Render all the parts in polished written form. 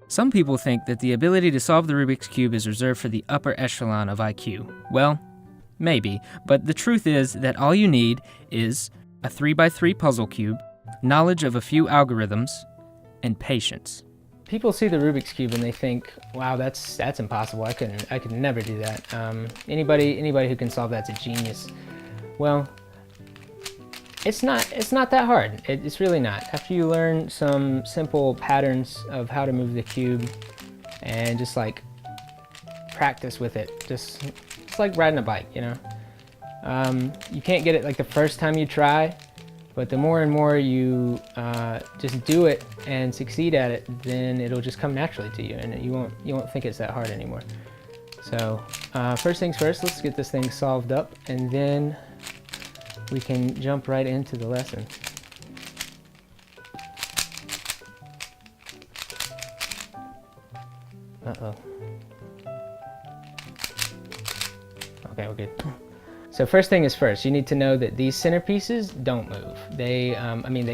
Some people think that the ability to solve the Rubik's Cube is reserved for the upper echelon of IQ. Well, maybe, but the truth is that all you need is a 3x3 puzzle cube, knowledge of a few algorithms, and patience. People see the Rubik's Cube and they think, wow, that's impossible. I could never do that. Anybody who can solve that's a genius. Well, it's not that hard. It's really not. After you learn some simple patterns of how to move the cube and just like practice with it, it's like riding a bike, you know. You can't get it like the first time you try, but the more and more you just do it and succeed at it, then it'll just come naturally to you, and you won't think it's that hard anymore. So first things first, let's get this thing solved up, and then we can jump right into the lesson. Uh-oh. Okay, we're good. So first thing is first, you need to know that these centerpieces don't move. They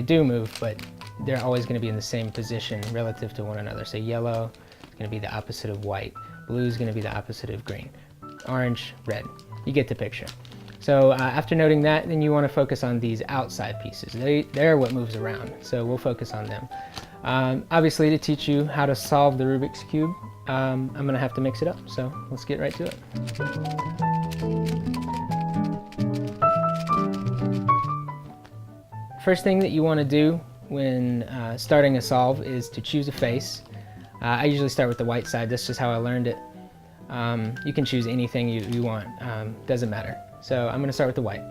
do move, but they're always going to be in the same position relative to one another. So yellow is going to be the opposite of white. Blue is going to be the opposite of green. Orange, red. You get the picture. So after noting that, then you want to focus on these outside pieces. They're what moves around, so we'll focus on them. Obviously, to teach you how to solve the Rubik's Cube, I'm going to have to mix it up, so let's get right to it. First thing that you want to do when starting a solve is to choose a face. I usually start with the white side. That's just how I learned it. You can choose anything you want, doesn't matter. So I'm going to start with the white.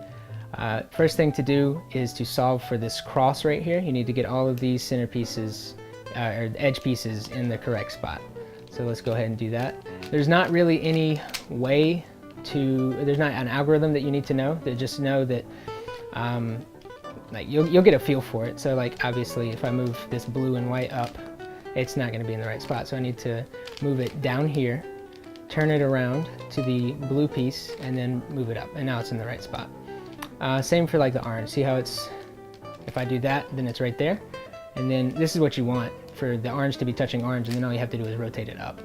First thing to do is to solve for this cross right here. You need to get all of these center pieces, or edge pieces, in the correct spot. So let's go ahead and do that. There's not really any way there's not an algorithm that you need to know. Just know that like you'll get a feel for it. So like obviously if I move this blue and white up, it's not going to be in the right spot. So I need to move it down here, turn it around to the blue piece, and then move it up, and now it's in the right spot. Same for like the orange. See how if I do that, then it's right there. And then this is what you want, for the orange to be touching orange, and then all you have to do is rotate it up.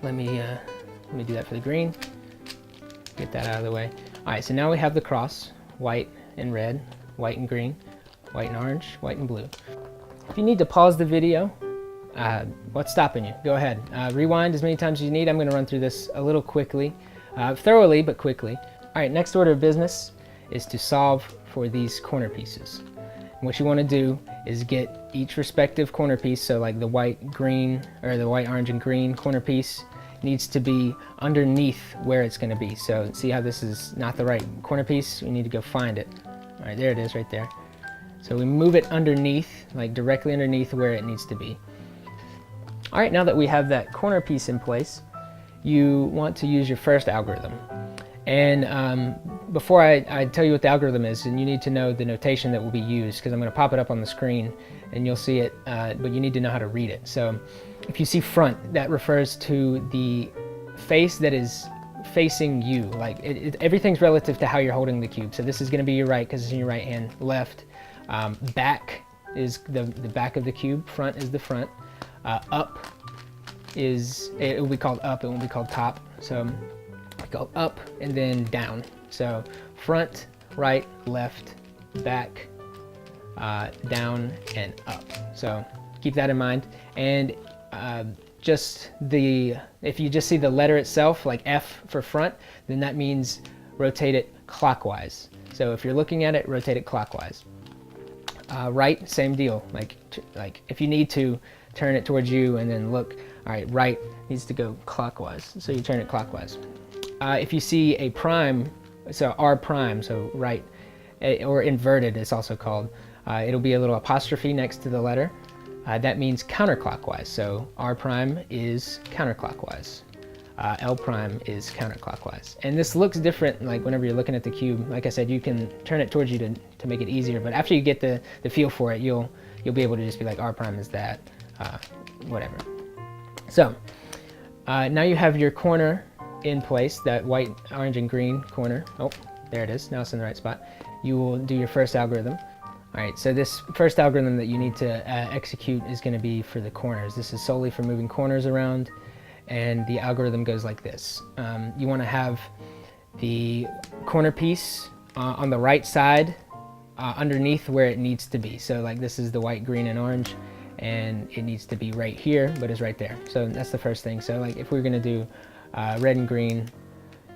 Let me do that for the green. Get that out of the way. All right, so now we have the cross, white and red, white and green, white and orange, white and blue. If you need to pause the video, what's stopping you? Go ahead. Rewind as many times as you need. I'm going to run through this a little quickly, thoroughly, but quickly. All right, next order of business is to solve for these corner pieces. And what you want to do is get each respective corner piece, so like the white, green, or the white, orange, and green corner piece needs to be underneath where it's going to be. So see how this is not the right corner piece? We need to go find it. All right, there it is right there. So we move it underneath, like directly underneath where it needs to be. All right, now that we have that corner piece in place, you want to use your first algorithm. And before I tell you what the algorithm is, and you need to know the notation that will be used, because I'm going to pop it up on the screen and you'll see it, but you need to know how to read it. So if you see front, that refers to the face that is facing you. Like everything's relative to how you're holding the cube. So this is going to be your right because it's in your right hand. Left. Back is the back of the cube. Front is the front. Up it will be called up. It won't be called top. So we go up and then down. So front, right, left, back, down, and up. So keep that in mind. And if you just see the letter itself, like F for front, then that means rotate it clockwise. So if you're looking at it, rotate it clockwise. Right, same deal. Like if you need to turn it towards you and then look, all right, right needs to go clockwise. So you turn it clockwise. If you see a prime, so R prime, so right, or inverted it's also called, it'll be a little apostrophe next to the letter. That means counterclockwise. So R prime is counterclockwise. L prime is counterclockwise. And this looks different like whenever you're looking at the cube. Like I said, you can turn it towards you to make it easier, but after you get the feel for it, you'll be able to just be like R prime is that, whatever. So now you have your corner in place, that white, orange, and green corner. Oh, there it is. Now it's in the right spot. You will do your first algorithm. All right, so this first algorithm that you need to execute is going to be for the corners. This is solely for moving corners around, and the algorithm goes like this. You want to have the corner piece on the right side underneath where it needs to be. So like this is the white, green, and orange, and it needs to be right here, but it's right there. So that's the first thing. So like if we're going to do red and green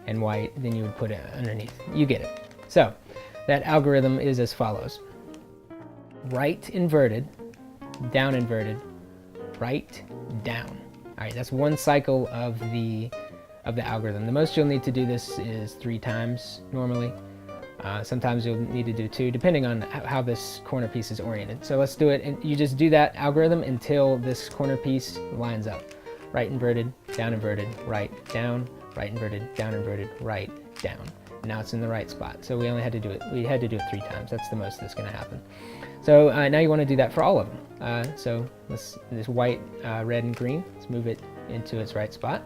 and white, then you would put it underneath. You get it. So that algorithm is as follows. Right inverted, down inverted, right, down. All right, that's one cycle of the algorithm. The most you'll need to do this is 3 times normally. Sometimes you'll need to do 2, depending on how this corner piece is oriented. So let's do it, and you just do that algorithm until this corner piece lines up. Right inverted, down inverted, right, down, right inverted, down inverted, right, down. Now it's in the right spot. So we only had to do it. We had to do it 3 times. That's the most that's going to happen. So now you want to do that for all of them. So this white, red, and green. Let's move it into its right spot.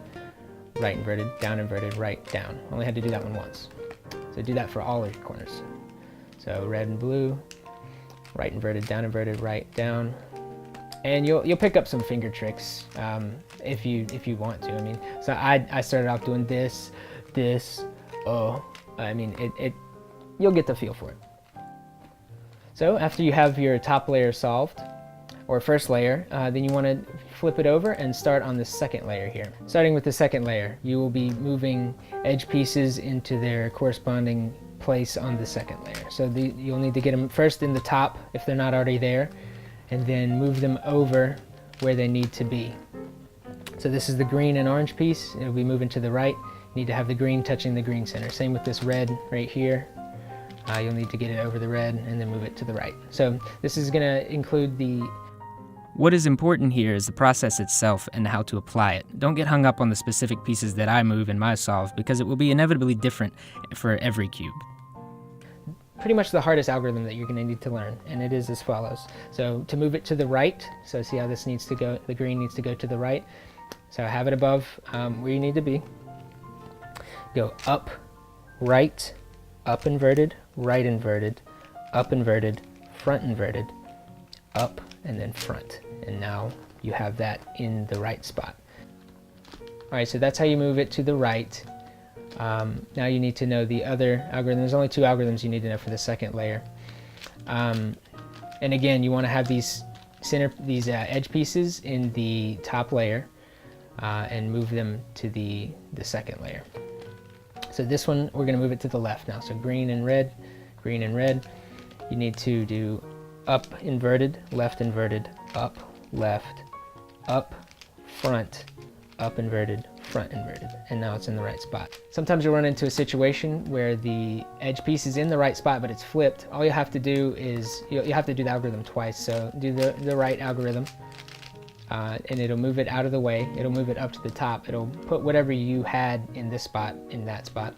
Right inverted, right, down. Only had to do that one once. So do that for all of your corners. So red and blue, right inverted, right, down. And you'll pick up some finger tricks if you want to. I mean, so I started off doing this, oh. I mean, you'll get the feel for it. So after you have your top layer solved, or first layer, then you want to flip it over and start on the second layer here. Starting with the second layer, you will be moving edge pieces into their corresponding place on the second layer. So you'll need to get them first in the top if they're not already there, and then move them over where they need to be. So this is the green and orange piece. It'll be moving to the right. You need to have the green touching the green center. Same with this red right here. You'll need to get it over the red and then move it to the right. So this is going to include the... What is important here is the process itself and how to apply it. Don't get hung up on the specific pieces that I move in my solve, because it will be inevitably different for every cube. Pretty much the hardest algorithm that you're going to need to learn, and it is as follows. So to move it to the right, so see how this needs to go, the green needs to go to the right. So have it above where you need to be. Go up, right, up inverted, right inverted, up inverted, front inverted, up, and then front. And now you have that in the right spot. All right, so that's how you move it to the right. Now you need to know the other algorithm. There's only 2 algorithms you need to know for the second layer. And again, you want to have these edge pieces in the top layer and move them to the second layer. So this one, we're going to move it to the left now. So green and red, green and red. You need to do up inverted, up, left, up, front, up inverted, front inverted. And now it's in the right spot. Sometimes you'll run into a situation where the edge piece is in the right spot, but it's flipped. All you have to do is, you have to do the algorithm twice. So do the right algorithm. And it'll move it out of the way. It'll move it up to the top. It'll put whatever you had in this spot in that spot.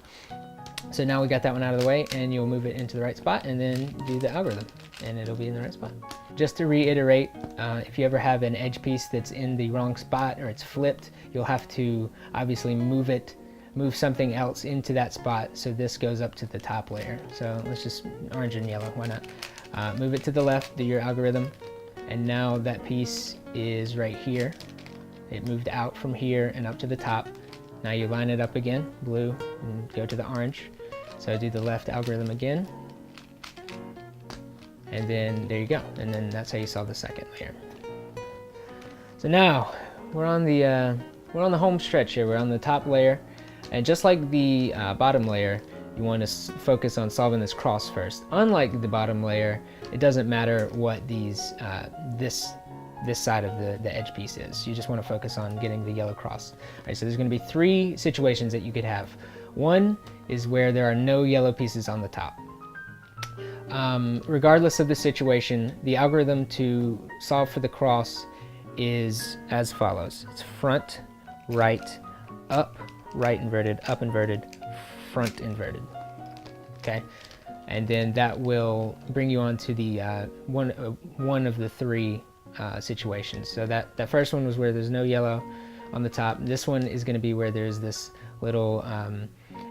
So now we got that one out of the way, and you'll move it into the right spot and then do the algorithm, and it'll be in the right spot. Just to reiterate, if you ever have an edge piece that's in the wrong spot or it's flipped, you'll have to obviously move something else into that spot so this goes up to the top layer. So let's just orange and yellow, why not? Move it to the left, do your algorithm, and now that piece is right here. It moved out from here and up to the top. Now you line it up again, blue, and go to the orange. So do the left algorithm again. And then there you go. And then that's how you solve the second layer. So now we're on the home stretch here. We're on the top layer. And just like the bottom layer, you want to focus on solving this cross first. Unlike the bottom layer, it doesn't matter what this side of the edge piece is. You just want to focus on getting the yellow cross. All right, so there's going to be 3 situations that you could have. One is where there are no yellow pieces on the top. Regardless of the situation, the algorithm to solve for the cross is as follows. It's front, right, up, right inverted, up inverted, front inverted. Okay, and then that will bring you on to the one of the 3 situations. So that first one was where there's no yellow on the top. This one is going to be where there's this little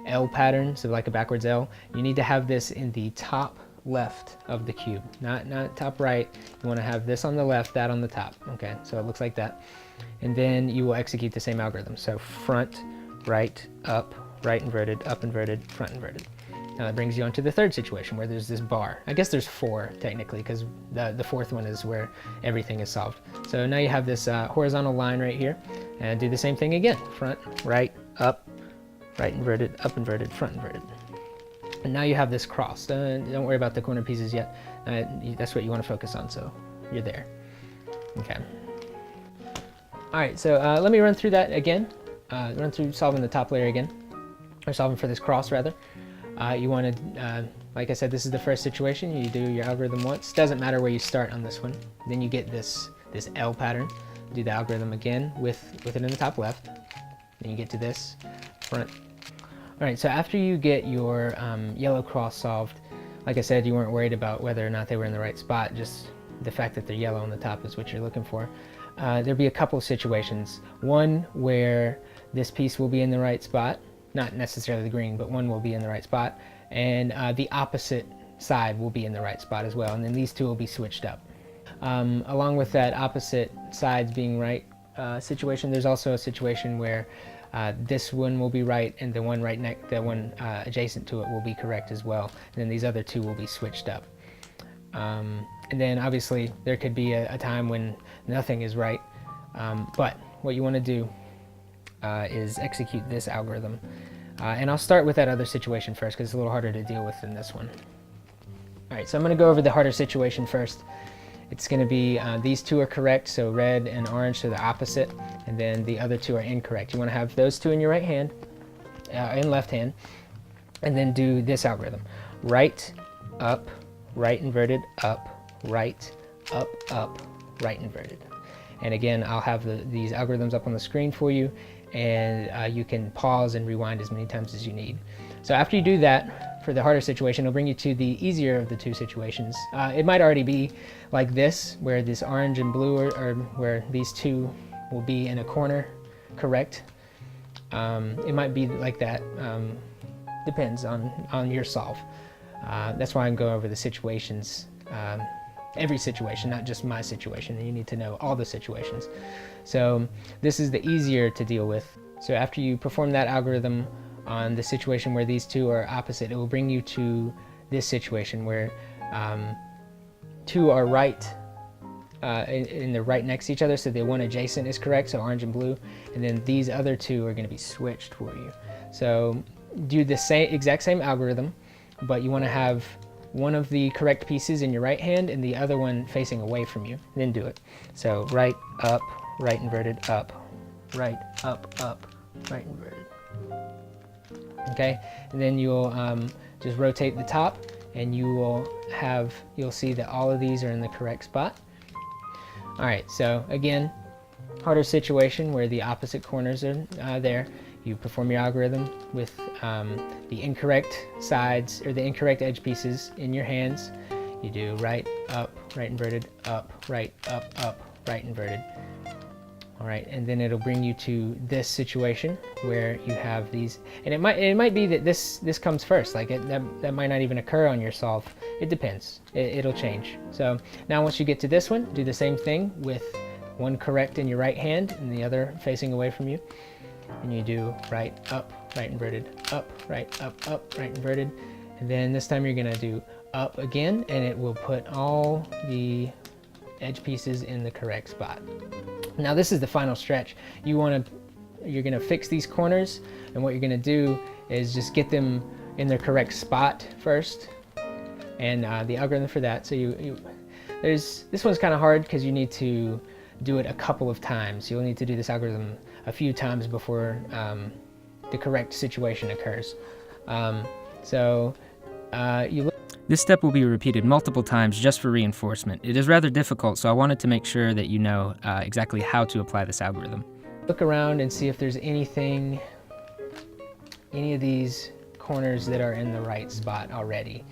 L pattern, so like a backwards L. You need to have this in the top left of the cube, not top right. You want to have this on the left, that on the top. Okay, so it looks like that. And then you will execute the same algorithm. So front, right, up, right inverted, up inverted, front inverted. Now that brings you on to the third situation where there's this bar. I guess there's 4 technically, because the fourth one is where everything is solved. So now you have this horizontal line right here, and do the same thing again. Front, right inverted, up inverted, front inverted. And now you have this cross. Don't worry about the corner pieces yet. That's what you want to focus on, so you're there. Okay. All right, so let me run through that again. Run through solving the top layer again, or solving for this cross rather. You want to, like I said, this is the first situation. You do your algorithm once. Doesn't matter where you start on this one. Then you get this L pattern. Do the algorithm again with it in the top left. Then you get to this front. All right, so after you get your yellow cross solved, like I said, you weren't worried about whether or not they were in the right spot. Just the fact that they're yellow on the top is what you're looking for. There'll be a couple of situations. One where this piece will be in the right spot. Not necessarily the green, but one will be in the right spot, and the opposite side will be in the right spot as well, and then these two will be switched up. Along with that opposite sides being right situation, there's also a situation where this one will be right, and the one adjacent to it will be correct as well, and then these other two will be switched up. And then obviously there could be a time when nothing is right, but what you want to do is execute this algorithm. And I'll start with that other situation first because it's a little harder to deal with than this one. All right, so I'm going to go over the harder situation first. It's going to be these two are correct, so red and orange are the opposite, and then the other two are incorrect. You want to have those two in your right hand, in left hand, and then do this algorithm. Right, up, right inverted, up, right, right inverted. And again, I'll have these algorithms up on the screen for you, and you can pause and rewind as many times as you need. So after you do that, for the harder situation, it'll bring you to the easier of the two situations. It might already be like this, where this orange and blue are where these two will be in a corner, correct? It might be like that. Depends on your solve. That's why I'm going over the situations, every situation, not just my situation. You need to know all the situations. So this is the easier to deal with. So after you perform that algorithm on the situation where these two are opposite, it will bring you to this situation where two are right, and they're right next to each other, so the one adjacent is correct, so orange and blue, and then these other two are going to be switched for you. So do the exact same algorithm, but you want to have one of the correct pieces in your right hand and the other one facing away from you. Then do it. So right, up, right inverted, up, right, up, right inverted. Okay, and then you'll just rotate the top, and you'll see that all of these are in the correct spot. All right, so again, harder situation where the opposite corners are there. You perform your algorithm with the incorrect sides or the incorrect edge pieces in your hands. You do right, inverted, up, right inverted. All right, and then it'll bring you to this situation where you have these, and it might be that this comes first. Like that might not even occur on your solve. It depends. It'll change. So now once you get to this one, do the same thing with one correct in your right hand and the other facing away from you. And you do right inverted, up, right inverted. And then this time you're gonna do up again, and it will put all the edge pieces in the correct spot. Now this is the final stretch. You're gonna fix these corners, and what you're gonna do is just get them in their correct spot first, and the algorithm for that. So this one's kind of hard because you need to do it a couple of times. You'll need to do this algorithm a few times before the correct situation occurs. This step will be repeated multiple times just for reinforcement. It is rather difficult, so I wanted to make sure that you know exactly how to apply this algorithm. Look around and see if there's any of these corners that are in the right spot already.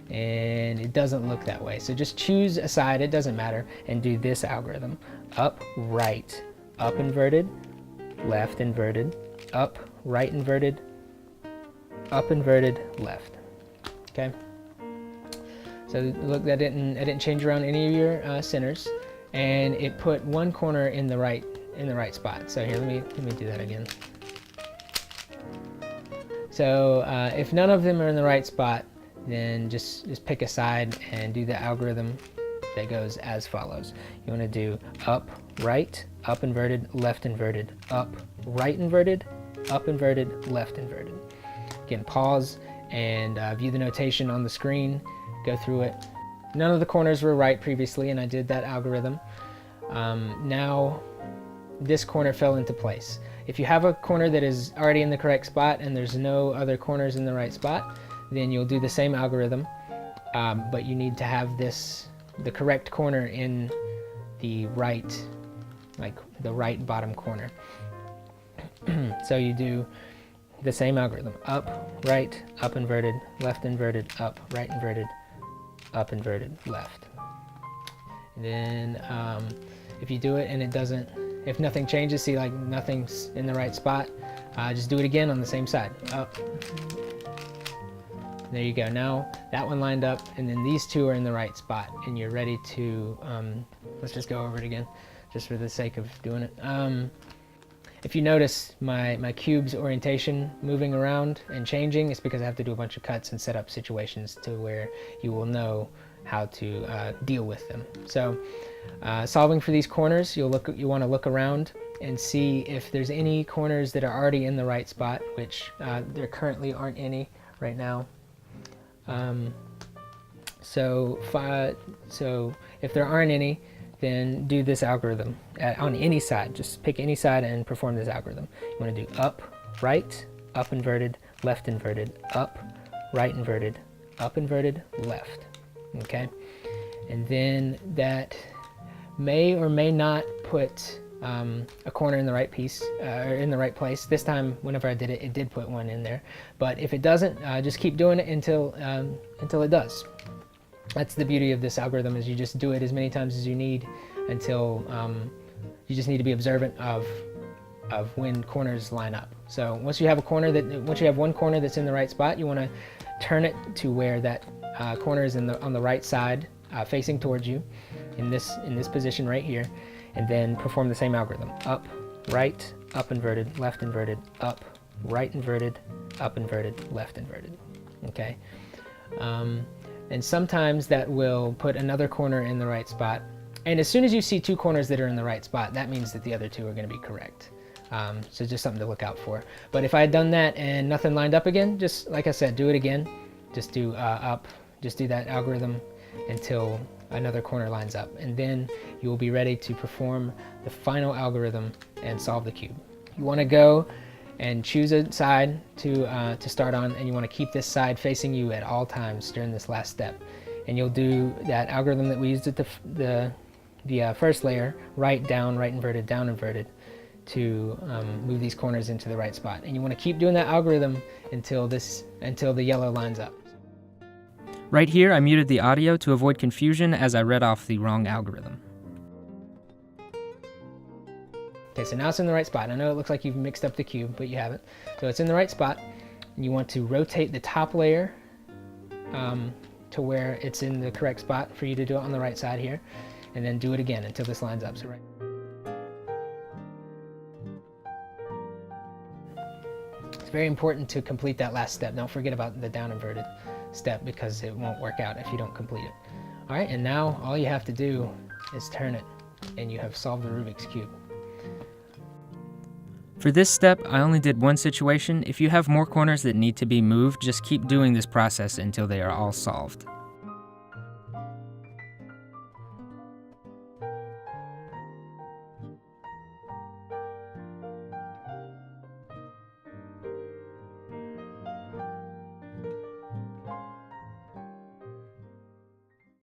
And it doesn't look that way. So just choose a side, it doesn't matter, and do this algorithm. Up, right, up inverted, left inverted, up, right inverted, up inverted, left. Okay? So look, that didn't change around any of your centers, and it put one corner in the right spot. So here, let me do that again. So if none of them are in the right spot, then just pick a side and do the algorithm that goes as follows. You want to do up, right, up inverted, left inverted, up, right inverted, up inverted, left inverted. Again, pause and view the notation on the screen, go through it. None of the corners were right previously, and I did that algorithm. Now this corner fell into place. If you have a corner that is already in the correct spot and there's no other corners in the right spot, then you'll do the same algorithm, but you need to have the correct corner in the right, like the right bottom corner. So you do the same algorithm: up, right, up inverted, left inverted, up, right inverted, up inverted, left. And then if you do it and it doesn't, if nothing changes, see like nothing's in the right spot, just do it again on the same side. Up. There you go. Now that one lined up, and then these two are in the right spot, and you're ready to, let's just go over it again, just for the sake of doing it. If you notice my cube's orientation moving around and changing, it's because I have to do a bunch of cuts and set up situations to where you will know how to deal with them. So solving for these corners, you want to look around and see if there's any corners that are already in the right spot, which there currently aren't any right now. So if there aren't any, then do this algorithm on any side. Just pick any side and perform this algorithm. You want to do up, right, up inverted, left inverted, up, right inverted, up inverted, left. Okay, and then that may or may not put a corner in the right piece or in the right place. This time, whenever I did it, it did put one in there. But if it doesn't, just keep doing it until it does. That's the beauty of this algorithm, is you just do it as many times as you need until you just need to be observant of when corners line up. So once you have one corner that's in the right spot, you want to turn it to where that corner is on the right side, facing towards you, in this position right here, and then perform the same algorithm: up, right, up inverted, left inverted, up, right inverted, up inverted, left inverted. Okay. And sometimes that will put another corner in the right spot. And as soon as you see two corners that are in the right spot, that means that the other two are going to be correct. So just something to look out for. But if I had done that and nothing lined up again, just like I said, do it again. Just do up, just do that algorithm until another corner lines up. And then you will be ready to perform the final algorithm and solve the cube. You want to go and choose a side to start on, and you want to keep this side facing you at all times during this last step. And you'll do that algorithm that we used at the first layer: right, down, right inverted, down inverted, to move these corners into the right spot. And you want to keep doing that algorithm until the yellow lines up. Right here, I muted the audio to avoid confusion as I read off the wrong algorithm. Okay, so now it's in the right spot. I know it looks like you've mixed up the cube, but you haven't. So it's in the right spot. And you want to rotate the top layer to where it's in the correct spot for you to do it on the right side here. And then do it again until this lines up. So right. It's very important to complete that last step. Don't forget about the down inverted step, because it won't work out if you don't complete it. All right, and now all you have to do is turn it, and you have solved the Rubik's Cube. For this step, I only did one situation. If you have more corners that need to be moved, just keep doing this process until they are all solved.